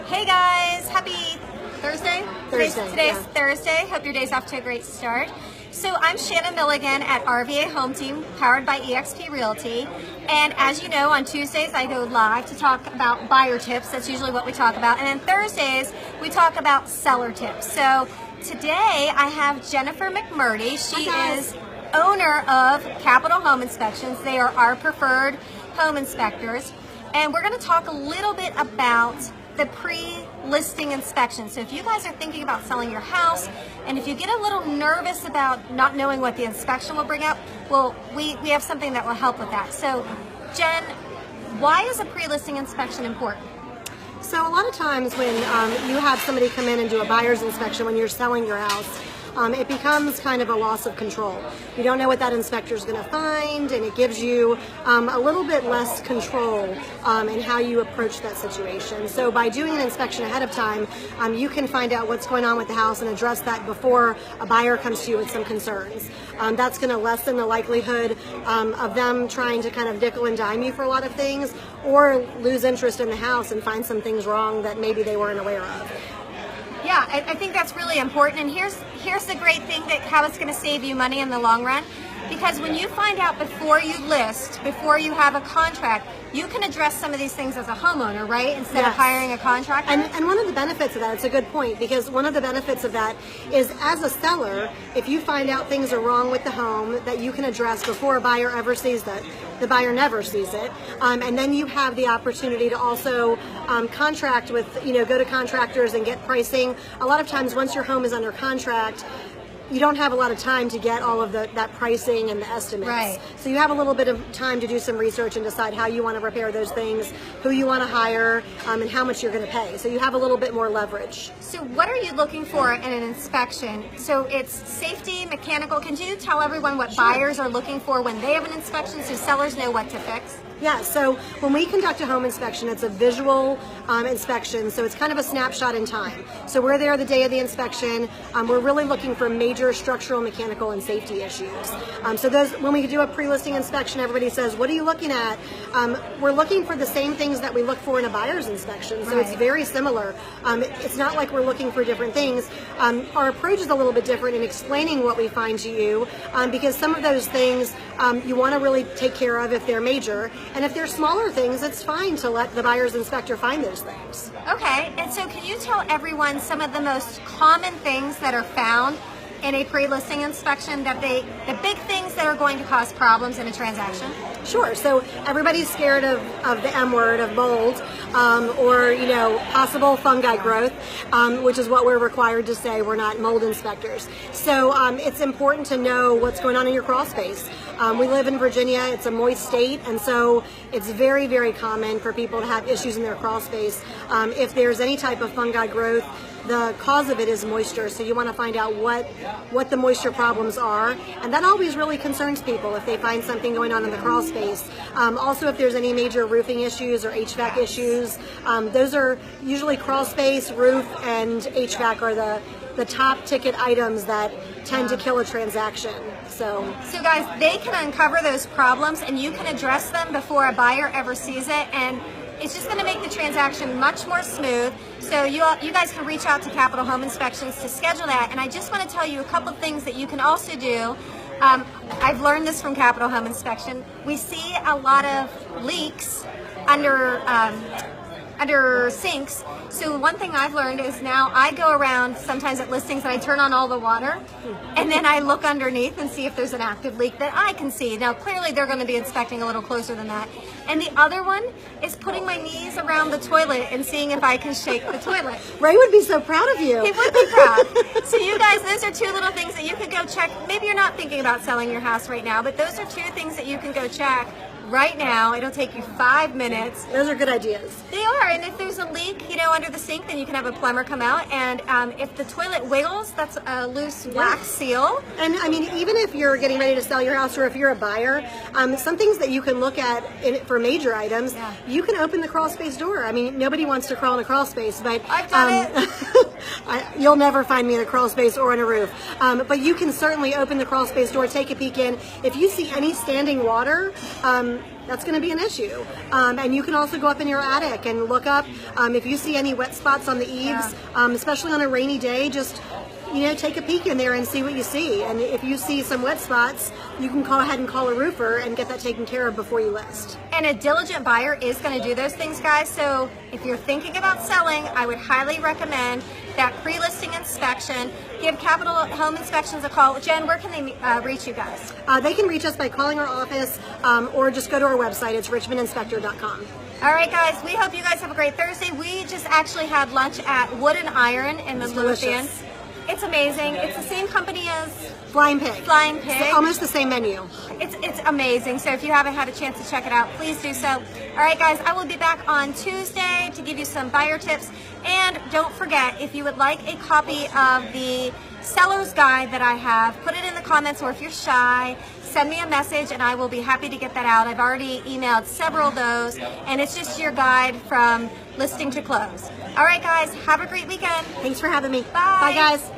Hey guys, happy Thursday? Today's yeah. Thursday. Hope your day's off to a great start. So I'm Shannon Milligan at RVA Home Team, powered by EXP Realty. And as you know, on Tuesdays I go live to talk about buyer tips. That's usually what we talk about. And then Thursdays we talk about seller tips. So today I have Jennifer McMurdy. She is owner of Capital Home Inspections. They are our preferred home inspectors. And we're going to talk a little bit about the pre-listing inspection. So if you guys are thinking about selling your house, and if you get a little nervous about not knowing what the inspection will bring up, well, we have something that will help with that. So Jen, why is a pre-listing inspection important? So a lot of times when you have somebody come in and do a buyer's inspection when you're selling your house, it becomes kind of a loss of control. You don't know what that inspector is going to find, and it gives you a little bit less control in how you approach that situation. So by doing an inspection ahead of time, you can find out what's going on with the house and address that before a buyer comes to you with some concerns. That's going to lessen the likelihood of them trying to kind of nickel and dime you for a lot of things, or lose interest in the house and find some things wrong that maybe they weren't aware of. Yeah, I think that's really important. And here's the great thing that how it's going to save you money in the long run. Because when you find out before you list, before you have a contract, you can address some of these things as a homeowner, right? Instead of hiring a contractor. And one of the benefits of that, it's a good point, because one of the benefits of that is as a seller, if you find out things are wrong with the home that you can address before a buyer ever sees that, the buyer never sees it. And then you have the opportunity to also contract with, go to contractors and get pricing. A lot of times once your home is under contract, you don't have a lot of time to get all of that pricing and the estimates. Right. So you have a little bit of time to do some research and decide how you want to repair those things, who you want to hire, and how much you're going to pay. So you have a little bit more leverage. So what are you looking for in an inspection? So it's safety, mechanical. Can you tell everyone what buyers are looking for when they have an inspection so sellers know what to fix? Yeah, so when we conduct a home inspection, it's a visual inspection, so it's kind of a snapshot in time. So we're there the day of the inspection. We're really looking for major structural, mechanical, and safety issues. So those, when we do a pre-listing inspection, everybody says, what are you looking at? We're looking for the same things that we look for in a buyer's inspection, so it's very similar. It's not like we're looking for different things. Our approach is a little bit different in explaining what we find to you, because some of those things you want to really take care of if they're major. And if they're smaller things, it's fine to let the buyer's inspector find those things. Okay, and so can you tell everyone some of the most common things that are found in a pre-listing inspection, the big things that are going to cause problems in a transaction? Sure. So everybody's scared of the M word, of mold, or possible fungi growth, which is what we're required to say. We're not mold inspectors. So it's important to know what's going on in your crawl space. We live in Virginia. It's a moist state, and so it's very, very common for people to have issues in their crawl space. If there's any type of fungi growth, the cause of it is moisture, so you want to find out what the moisture problems are, and that always really concerns people if they find something going on in the crawl space. Also, if there's any major roofing issues or HVAC issues, those are usually crawl space, roof, and HVAC are the top ticket items that tend to kill a transaction. So guys, they can uncover those problems and you can address them before a buyer ever sees it, and it's just going to make the transaction much more smooth. So you guys can reach out to Capital Home Inspections to schedule that. And I just want to tell you a couple of things that you can also do. I've learned this from Capital Home Inspection. We see a lot of leaks under sinks. So one thing I've learned is now I go around sometimes at listings and I turn on all the water, and then I look underneath and see if there's an active leak that I can see. Now clearly they're going to be inspecting a little closer than that. And the other one is putting my knees around the toilet and seeing if I can shake the toilet. Ray would be so proud of you. He would be proud. So you guys, those are two little things that you could go check. Maybe you're not thinking about selling your house right now, but those are two things that you can go check right now. It'll take you 5 minutes. Those are good ideas. They are, and if there's a leak, under the sink, then you can have a plumber come out. And if the toilet wiggles, that's a loose wax seal. And I mean, even if you're getting ready to sell your house, or if you're a buyer, some things that you can look at for major items, you can open the crawl space door. I mean, nobody wants to crawl in a crawl space, but I've done it. You'll never find me in a crawl space or on a roof. But you can certainly open the crawl space door, take a peek in. If you see any standing water, that's going to be an issue. And you can also go up in your attic and look up. If you see any wet spots on the eaves, especially on a rainy day, just take a peek in there and see what you see. And if you see some wet spots, you can go ahead and call a roofer and get that taken care of before you list. And a diligent buyer is going to do those things, guys. So if you're thinking about selling, I would highly recommend that pre-listing inspection. Give Capital Home Inspections a call. Jen, where can they reach you guys? They can reach us by calling our office or just go to our website. It's richmondinspector.com. All right, guys, we hope you guys have a great Thursday. We just actually had lunch at Wood and Iron in Midlothian. It's amazing. It's the same company as Flying Pig. Flying Pig. It's almost the same menu. It's amazing. So if you haven't had a chance to check it out, please do so. All right, guys, I will be back on Tuesday to give you some buyer tips. And don't forget, if you would like a copy of the seller's guide that I have, put it in the comments, or if you're shy, send me a message and I will be happy to get that out. I've already emailed several of those, and it's just your guide from listing to close. All right, guys, have a great weekend. Thanks for having me. Bye. Bye, guys.